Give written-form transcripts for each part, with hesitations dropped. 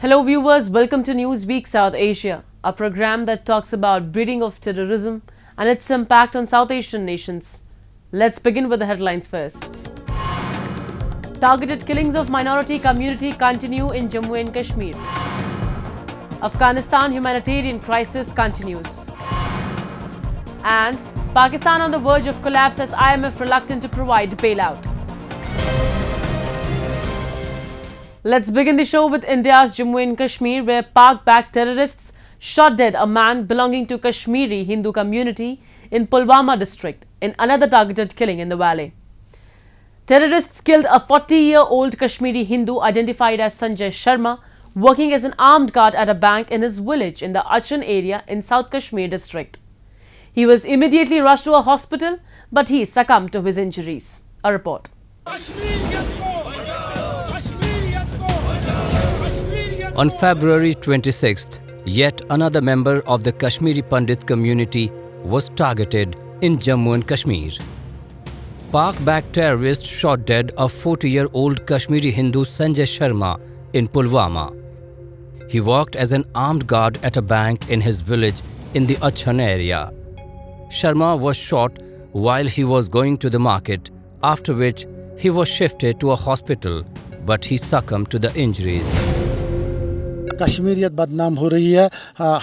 Hello viewers, welcome to Newsweek South Asia, a program that talks about breeding of terrorism and its impact on South Asian nations. Let's begin with the headlines first. Targeted killings of minority community continue in Jammu and Kashmir. Afghanistan humanitarian crisis continues. And Pakistan on the verge of collapse as IMF reluctant to provide bailout. Let's begin the show with India's Jammu and Kashmir, where Pak-backed terrorists shot dead a man belonging to Kashmiri Hindu community in Pulwama district in another targeted killing in the valley. Terrorists killed a 40-year-old Kashmiri Hindu identified as Sanjay Sharma, working as an armed guard at a bank in his village in the Achan area in South Kashmir district. He was immediately rushed to a hospital, but he succumbed to his injuries. A report. On February 26th, yet another member of the Kashmiri Pandit community was targeted in Jammu and Kashmir. Pak-backed terrorists shot dead a 40-year-old Kashmiri Hindu Sanjay Sharma in Pulwama. He worked as an armed guard at a bank in his village in the Achan area. Sharma was shot while he was going to the market, after which he was shifted to a hospital, but he succumbed to the injuries. कश्मीरियत बदनाम हो रही है,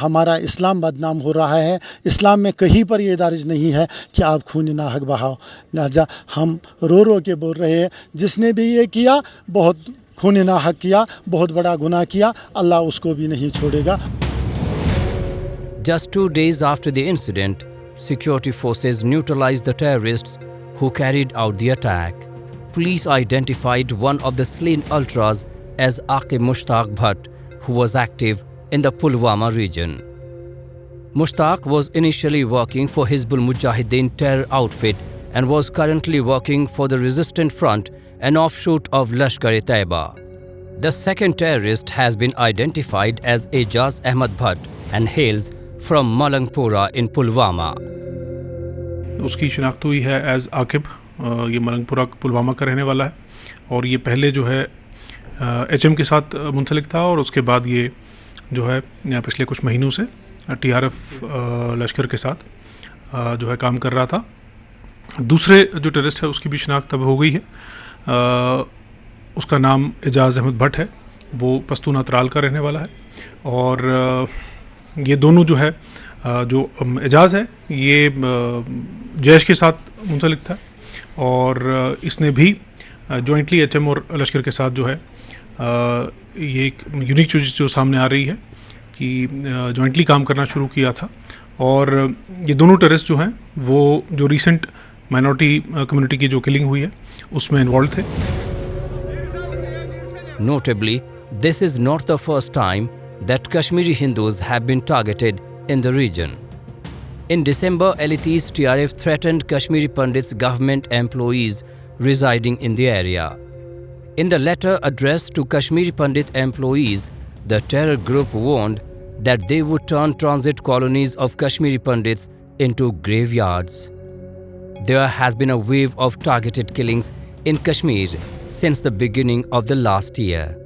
हमारा इस्लाम बदनाम हो रहा है। इस्लाम में कहीं पर ये दारिज नहीं है कि आप खून नाहक बहाओ। लिहाजा हम रो रो के बोल रहे हैं, जिसने भी ये किया बहुत खून नाहक किया, बहुत बड़ा गुनाह किया, अल्लाह उसको भी नहीं छोड़ेगा। Just 2 days after the incident, security forces neutralized the terrorists who carried out the attack. Police identified one of the slain ultras as Mushtaq Bhatt, who was active in the Pulwama region. Mushtaq was initially working for Hizbul Mujahideen terror outfit and was currently working for the Resistant Front, an offshoot of Lashkar-e-Taiba. The second terrorist has been identified as Ejaz Ahmad Bhatt and hails from Malangpura in Pulwama. उसकी शिनाख्त हुई है as Aqib, ये मलंगपुरा पुलवामा का रहने वाला है और ये पहले जो है एचएम के साथ मुंसलिक था और उसके बाद ये जो है पिछले कुछ महीनों से टीआरएफ लश्कर के साथ जो है काम कर रहा था। दूसरे जो टेररिस्ट है उसकी भी शिनाख्त अब हो गई है। उसका नाम एजाज अहमद भट्ट है, वो पश्तून अतराल का रहने वाला है और ये दोनों जो है जो एजाज है ये जैश के साथ मुंसलिक था और इसने भी जॉइंटली एचएम और लश्कर के साथ जो है ये एक यूनिक चीज़ जो सामने आ रही है कि जॉइंटली काम करना शुरू किया था और ये दोनों टेररिस्ट जो हैं वो जो रिसेंट माइनॉरिटी कम्युनिटी की जो किलिंग हुई है उसमें इन्वॉल्व थे। Notably, this is not the first time that Kashmiri Hindus have been targeted in the region. In December, LET's TRF threatened Kashmiri Pandits government employees residing in the area. In the letter addressed to Kashmiri Pandit employees, the terror group warned that they would turn transit colonies of Kashmiri Pandits into graveyards. There has been a wave of targeted killings in Kashmir since the beginning of the last year.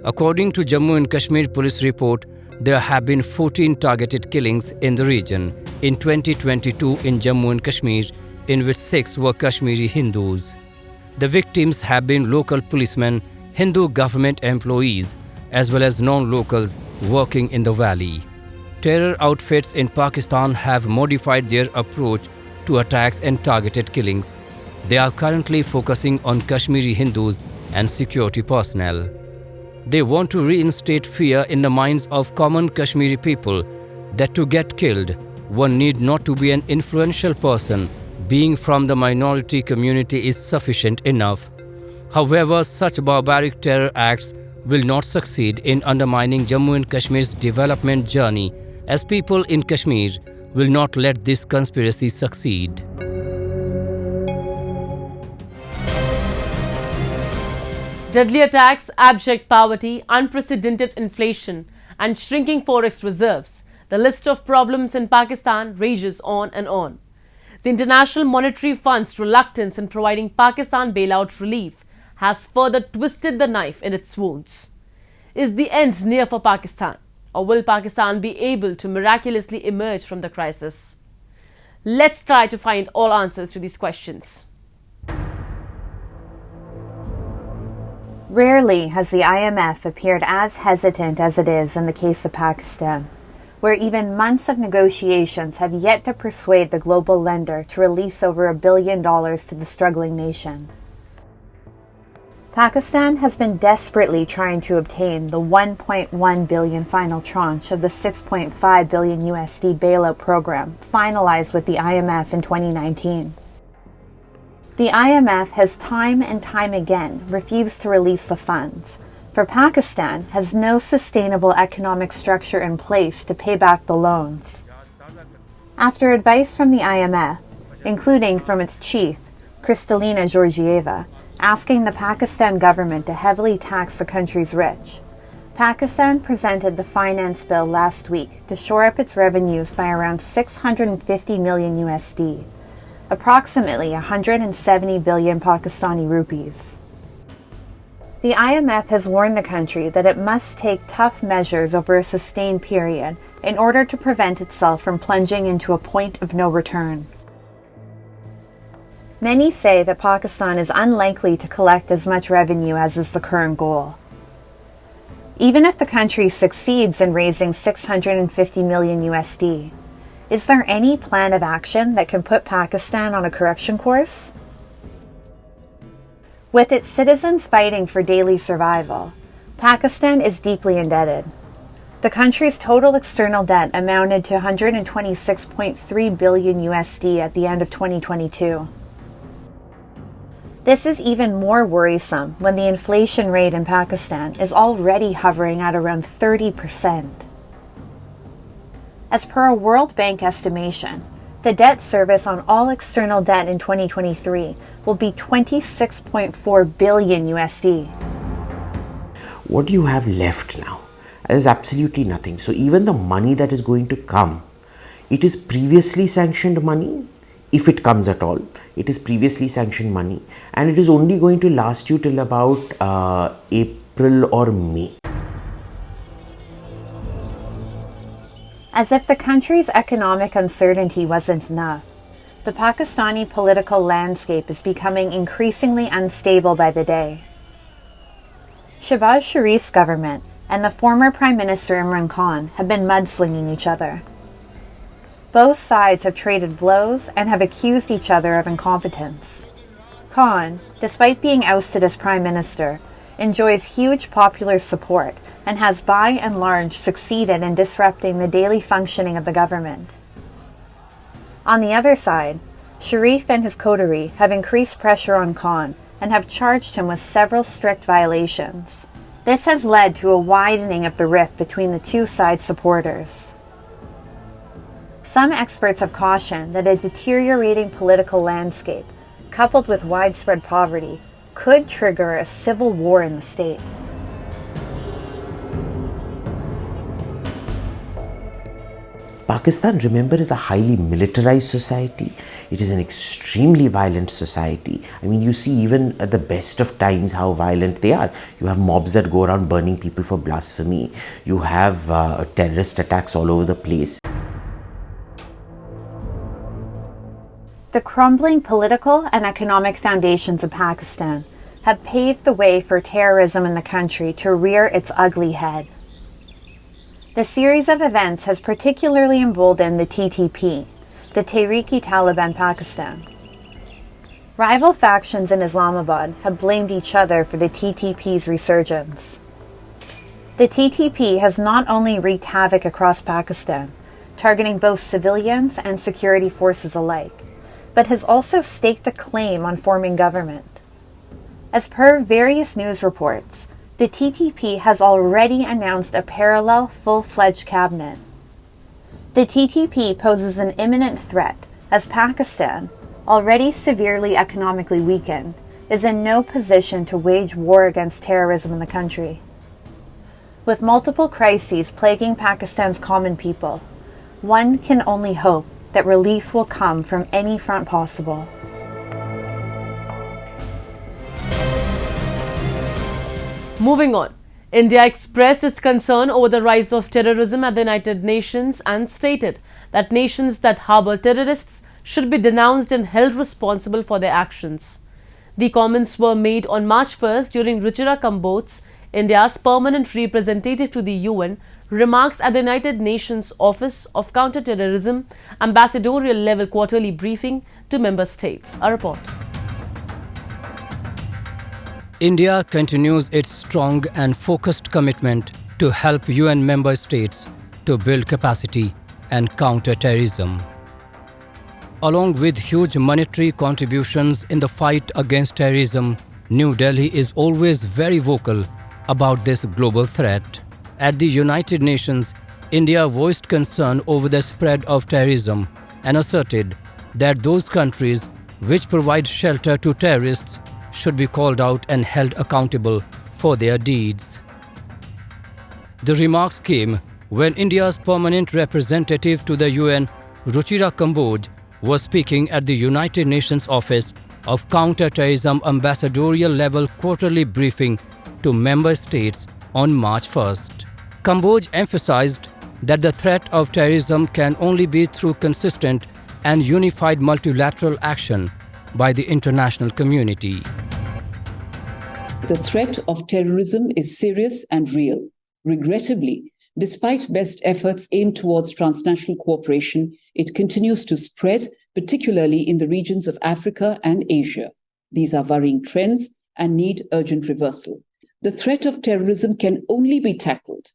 According to Jammu and Kashmir police report, there have been 14 targeted killings in the region in 2022 in Jammu and Kashmir, in which 6 were Kashmiri Hindus. The victims have been local policemen, Hindu government employees, as well as non-locals working in the valley. Terror outfits in Pakistan have modified their approach to attacks and targeted killings. They are currently focusing on Kashmiri Hindus and security personnel. They want to reinstate fear in the minds of common Kashmiri people that to get killed, one need not to be an influential person. Being from the minority community is sufficient enough. However, such barbaric terror acts will not succeed in undermining Jammu and Kashmir's development journey, as people in Kashmir will not let this conspiracy succeed. Deadly attacks, abject poverty, unprecedented inflation, and shrinking forex reserves. The list of problems in Pakistan rages on and on. The International Monetary Fund's reluctance in providing Pakistan bailout relief has further twisted the knife in its wounds. Is the end near for Pakistan? Or will Pakistan be able to miraculously emerge from the crisis? Let's try to find all answers to these questions. Rarely has the IMF appeared as hesitant as it is in the case of Pakistan, where even months of negotiations have yet to persuade the global lender to release over $1 billion to the struggling nation. Pakistan has been desperately trying to obtain the $1.1 billion final tranche of the $6.5 billion USD bailout program finalized with the IMF in 2019. The IMF has time and time again refused to release the funds, for Pakistan has no sustainable economic structure in place to pay back the loans. After advice from the IMF, including from its chief, Kristalina Georgieva, asking the Pakistan government to heavily tax the country's rich, Pakistan presented the finance bill last week to shore up its revenues by around 650 million USD, approximately 170 billion Pakistani rupees. The IMF has warned the country that it must take tough measures over a sustained period in order to prevent itself from plunging into a point of no return. Many say that Pakistan is unlikely to collect as much revenue as is the current goal. Even if the country succeeds in raising 650 million USD, is there any plan of action that can put Pakistan on a correction course? With its citizens fighting for daily survival, Pakistan is deeply indebted. The country's total external debt amounted to 126.3 billion USD at the end of 2022. This is even more worrisome when the inflation rate in Pakistan is already hovering at around 30%. As per a World Bank estimation, the debt service on all external debt in 2023 will be 26.4 billion USD. What do you have left now? There's absolutely nothing. So even the money that is going to come, it is previously sanctioned money, if it comes at all. It is previously sanctioned money, and it is only going to last you till about April or May. As if the country's economic uncertainty wasn't enough, the Pakistani political landscape is becoming increasingly unstable by the day. Shehbaz Sharif's government and the former Prime Minister Imran Khan have been mudslinging each other. Both sides have traded blows and have accused each other of incompetence. Khan, despite being ousted as Prime Minister, enjoys huge popular support and has by and large succeeded in disrupting the daily functioning of the government. On the other side, Sharif and his coterie have increased pressure on Khan and have charged him with several strict violations. This has led to a widening of the rift between the two sides' supporters. Some experts have cautioned that a deteriorating political landscape, coupled with widespread poverty, could trigger a civil war in the state. Pakistan, remember, is a highly militarized society. It is an extremely violent society. I mean, you see even at the best of times how violent they are. You have mobs that go around burning people for blasphemy. You have terrorist attacks all over the place. The crumbling political and economic foundations of Pakistan have paved the way for terrorism in the country to rear its ugly head. The series of events has particularly emboldened the TTP, the Tehreek-e-Taliban Pakistan. Rival factions in Islamabad have blamed each other for the TTP's resurgence. The TTP has not only wreaked havoc across Pakistan, targeting both civilians and security forces alike, but has also staked a claim on forming government. As per various news reports, the TTP has already announced a parallel full-fledged cabinet. The TTP poses an imminent threat as Pakistan, already severely economically weakened, is in no position to wage war against terrorism in the country. With multiple crises plaguing Pakistan's common people, one can only hope that relief will come from any front possible. Moving on, India expressed its concern over the rise of terrorism at the United Nations and stated that nations that harbour terrorists should be denounced and held responsible for their actions. The comments were made on March 1st during Ruchira Kamboj, India's permanent representative to the UN, remarks at the United Nations Office of Counter-Terrorism Ambassadorial-level quarterly briefing to member states. A report. India continues its strong and focused commitment to help UN member states to build capacity and counter terrorism. Along with huge monetary contributions in the fight against terrorism, New Delhi is always very vocal about this global threat. At the United Nations, India voiced concern over the spread of terrorism and asserted that those countries which provide shelter to terrorists should be called out and held accountable for their deeds. The remarks came when India's permanent representative to the UN, Ruchira Kamboj, was speaking at the United Nations Office of Counter-Terrorism Ambassadorial-level quarterly briefing to member states on March 1st. Kamboj emphasized that the threat of terrorism can only be through consistent and unified multilateral action by the international community. The threat of terrorism is serious and real. Regrettably, despite best efforts aimed towards transnational cooperation, it continues to spread, particularly in the regions of Africa and Asia. These are worrying trends and need urgent reversal. The threat of terrorism can only be tackled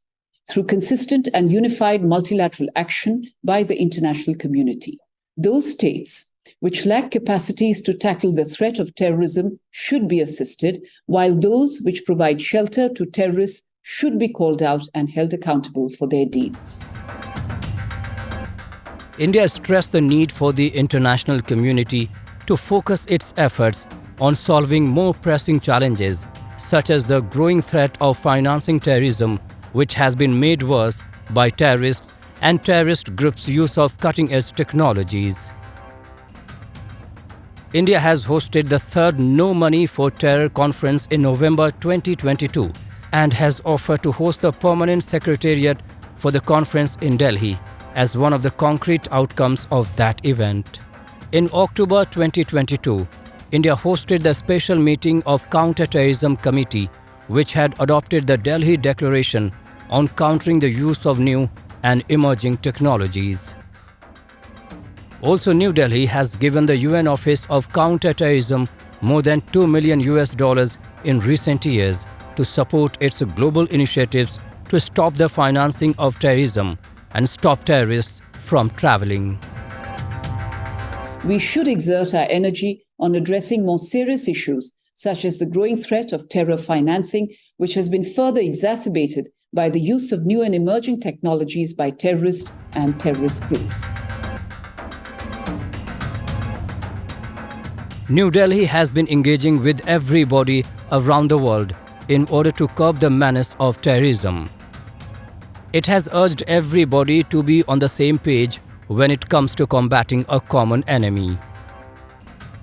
through consistent and unified multilateral action by the international community. Those states which lack capacities to tackle the threat of terrorism should be assisted, while those which provide shelter to terrorists should be called out and held accountable for their deeds. India stressed the need for the international community to focus its efforts on solving more pressing challenges, such as the growing threat of financing terrorism, which has been made worse by terrorists and terrorist groups' use of cutting-edge technologies. India has hosted the third No Money for Terror conference in November 2022 and has offered to host the permanent secretariat for the conference in Delhi as one of the concrete outcomes of that event. In October 2022, India hosted the special meeting of Counter-Terrorism Committee, which had adopted the Delhi Declaration on countering the use of new and emerging technologies. Also, New Delhi has given the UN Office of Counter-Terrorism more than $2 million in recent years to support its global initiatives to stop the financing of terrorism and stop terrorists from traveling. We should exert our energy on addressing more serious issues, such as the growing threat of terror financing, which has been further exacerbated by the use of new and emerging technologies by terrorists and terrorist groups. New Delhi has been engaging with everybody around the world in order to curb the menace of terrorism. It has urged everybody to be on the same page when it comes to combating a common enemy.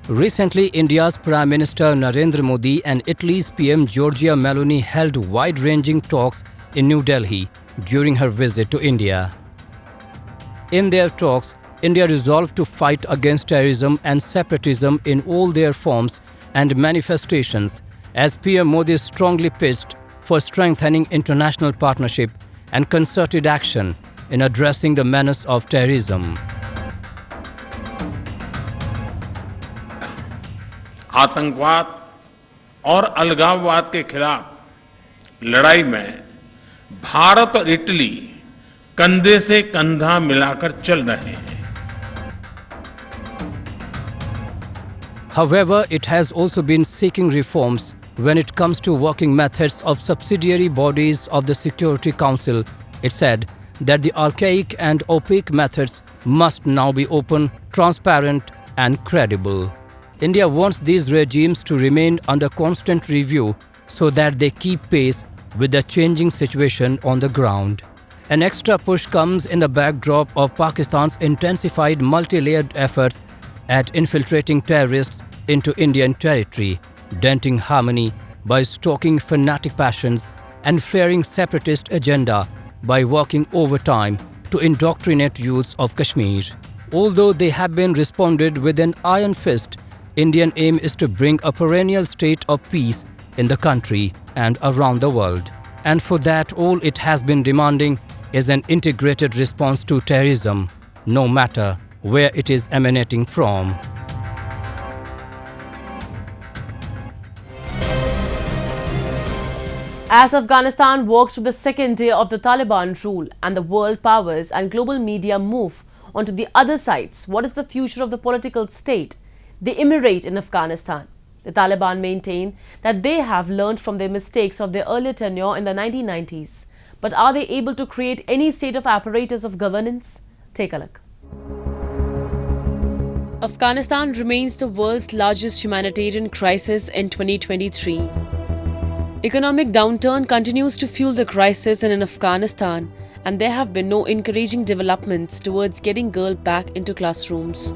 Recently, India's Prime Minister Narendra Modi and Italy's PM Giorgia Meloni held wide-ranging talks in New Delhi during her visit to India. In their talks, India resolved to fight against terrorism and separatism in all their forms and manifestations, as PM Modi strongly pitched for strengthening international partnership and concerted action in addressing the menace of terrorism. आतंकवाद और अलगाववाद के खिलाफ लड़ाई में भारत और Italy कंधे से कंधा मिलाकर चल रहे हैं. However, it has also been seeking reforms when it comes to working methods of subsidiary bodies of the Security Council. It said that the archaic and opaque methods must now be open, transparent, and credible. India wants these regimes to remain under constant review so that they keep pace with the changing situation on the ground. An extra push comes in the backdrop of Pakistan's intensified multi-layered efforts at infiltrating terrorists into Indian territory, denting harmony by stoking fanatic passions and flaring separatist agenda by working overtime to indoctrinate youths of Kashmir. Although they have been responded with an iron fist, Indian aim is to bring a perennial state of peace in the country and around the world. And for that, all it has been demanding is an integrated response to terrorism, no matter where it is emanating from. As Afghanistan walks to the second day of the Taliban rule and the world powers and global media move onto the other sides, what is the future of the political state, the Emirate in Afghanistan? The Taliban maintain that they have learned from their mistakes of their earlier tenure in the 1990s. But are they able to create any state of apparatus of governance? Take a look. Afghanistan remains the world's largest humanitarian crisis in 2023. Economic downturn continues to fuel the crisis in Afghanistan, and there have been no encouraging developments towards getting girls back into classrooms.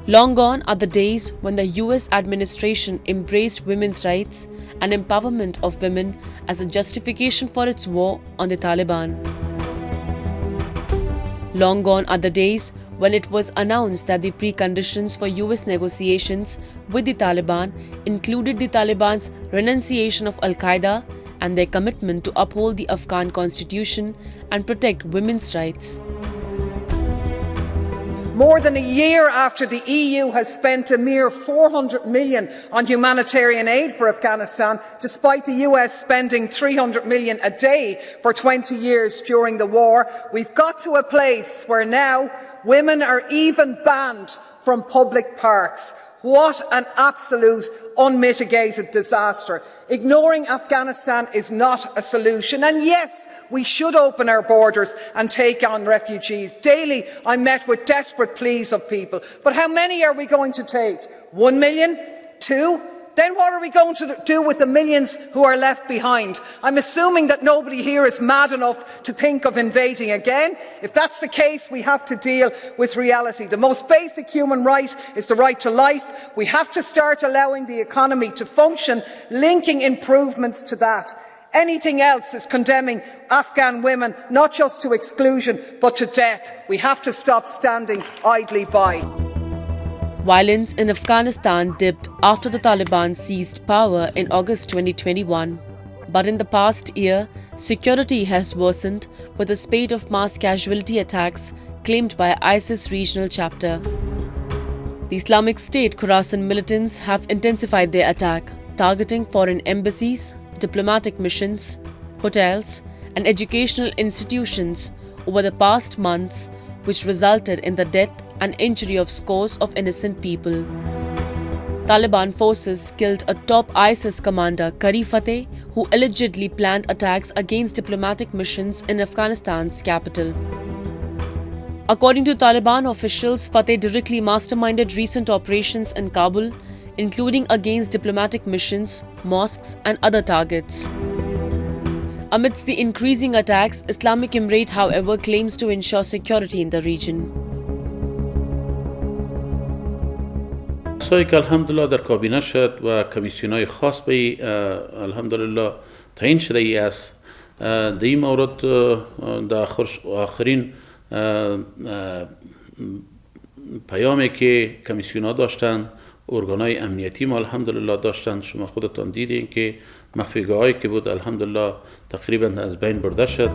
Long gone are the days when the US administration embraced women's rights and empowerment of women as a justification for its war on the Taliban. Long gone are the days when it was announced that the preconditions for US negotiations with the Taliban included the Taliban's renunciation of Al-Qaeda and their commitment to uphold the Afghan constitution and protect women's rights. More than a year after the EU has spent a mere $400 million on humanitarian aid for Afghanistan, despite the US spending $300 million a day for 20 years during the war, we've got to a place where now women are even banned from public parks. What an absolute unmitigated disaster. Ignoring Afghanistan is not a solution. And yes, we should open our borders and take on refugees. Daily, I'm met with desperate pleas of people. But how many are we going to take? 1 million? 2? Then what are we going to do with the millions who are left behind? I'm assuming that nobody here is mad enough to think of invading again. If that's the case, we have to deal with reality. The most basic human right is the right to life. We have to start allowing the economy to function, linking improvements to that. Anything else is condemning Afghan women not just to exclusion but to death. We have to stop standing idly by. Violence in Afghanistan dipped after the Taliban seized power in August 2021. But in the past year, security has worsened with a spate of mass casualty attacks claimed by ISIS regional chapter. The Islamic State Khorasan militants have intensified their attack, targeting foreign embassies, diplomatic missions, hotels, and educational institutions over the past months, which resulted in the death and injury of scores of innocent people. Taliban forces killed a top ISIS commander, Qari Fateh, who allegedly planned attacks against diplomatic missions in Afghanistan's capital. According to Taliban officials, Fateh directly masterminded recent operations in Kabul, including against diplomatic missions, mosques, and other targets. Amidst the increasing attacks, Islamic Emirate, however, claims to ensure security in the region. سایی که الحمدلله در کابینه شد و کمیسیونای خاص به الحمدلله تعیین شده ای است. در این مورد در آخرین پیامی که کمیسیونا داشتن، ارگانهای امنیتی ما الحمدلله داشتن، شما خودتان دیدین که مخفیگاهایی که بود الحمدلله تقریبا از بین برده شد.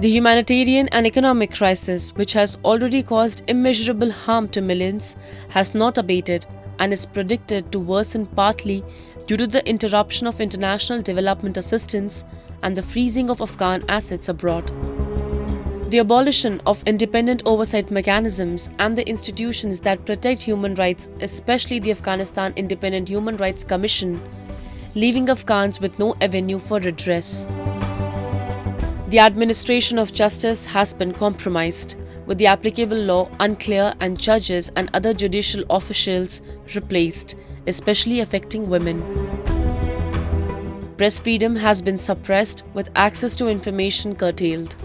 The humanitarian and economic crisis, which has already caused immeasurable harm to millions, has not abated and is predicted to worsen partly due to the interruption of international development assistance and the freezing of Afghan assets abroad. The abolition of independent oversight mechanisms and the institutions that protect human rights, especially the Afghanistan Independent Human Rights Commission, leaving Afghans with no avenue for redress. The administration of justice has been compromised, with the applicable law unclear and judges and other judicial officials replaced, especially affecting women. Press freedom has been suppressed with access to information curtailed.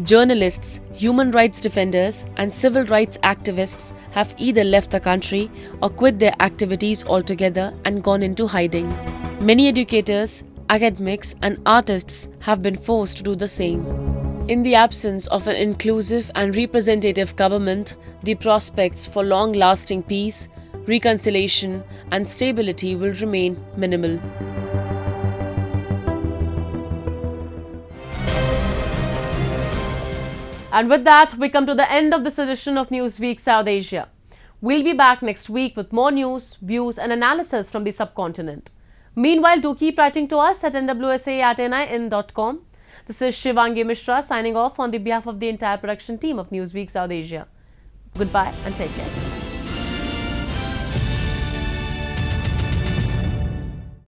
Journalists, human rights defenders, and civil rights activists have either left the country or quit their activities altogether and gone into hiding. Many educators, academics, and artists have been forced to do the same. In the absence of an inclusive and representative government, the prospects for long-lasting peace, reconciliation, and stability will remain minimal. And with that, we come to the end of this edition of Newsweek South Asia. We'll be back next week with more news, views, and analysis from the subcontinent. Meanwhile, do keep writing to us at nwsa@nin.com. This is Shivangi Mishra signing off on the behalf of the entire production team of Newsweek South Asia. Goodbye and take care.